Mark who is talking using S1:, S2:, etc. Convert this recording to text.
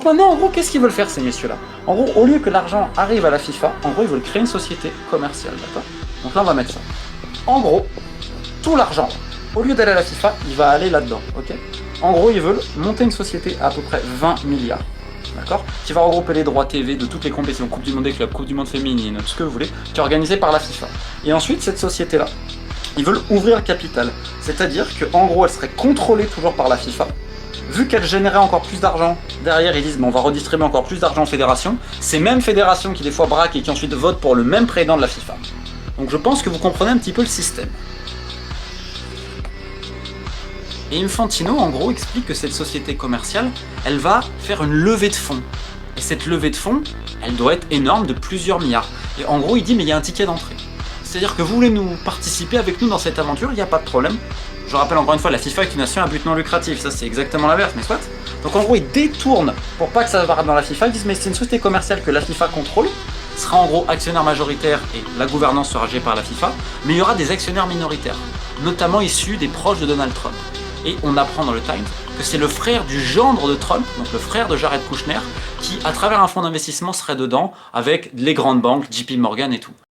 S1: Maintenant, en gros, qu'est-ce qu'ils veulent faire, ces messieurs-là? En gros, au lieu que l'argent arrive à la FIFA, en gros, ils veulent créer une société commerciale, d'accord? Donc là, on va mettre ça. En gros, tout l'argent, au lieu d'aller à la FIFA, il va aller là-dedans, ok? En gros, ils veulent monter une société à peu près 20 milliards, d'accord? Qui va regrouper les droits TV de toutes les compétitions, Coupe du Monde des clubs, Coupe du Monde féminine, tout ce que vous voulez, qui est organisée par la FIFA. Et ensuite, cette société-là, ils veulent ouvrir le capital. C'est-à-dire qu'en gros, elle serait contrôlée toujours par la FIFA. Vu qu'elle générait encore plus d'argent, derrière ils disent bon, on va redistribuer encore plus d'argent aux fédérations. Ces mêmes fédérations qui des fois braquent et qui ensuite votent pour le même président de la FIFA. Donc je pense que vous comprenez un petit peu le système. Et Infantino, en gros, explique que cette société commerciale, elle va faire une levée de fonds. Et cette levée de fonds, elle doit être énorme, de plusieurs milliards. Et en gros, il dit mais il y a un ticket d'entrée. C'est-à-dire que vous voulez nous participer avec nous dans cette aventure, il n'y a pas de problème. Je rappelle encore une fois, la FIFA est une nation à but non lucratif, ça c'est exactement l'inverse, mais soit. Donc en gros, ils détournent pour pas que ça parte dans la FIFA, ils disent mais c'est une société commerciale que la FIFA contrôle, sera en gros actionnaire majoritaire et la gouvernance sera gérée par la FIFA, mais il y aura des actionnaires minoritaires, notamment issus des proches de Donald Trump. Et on apprend dans le Times que c'est le frère du gendre de Trump, donc le frère de Jared Kushner, qui à travers un fonds d'investissement serait dedans avec les grandes banques, JP Morgan et tout.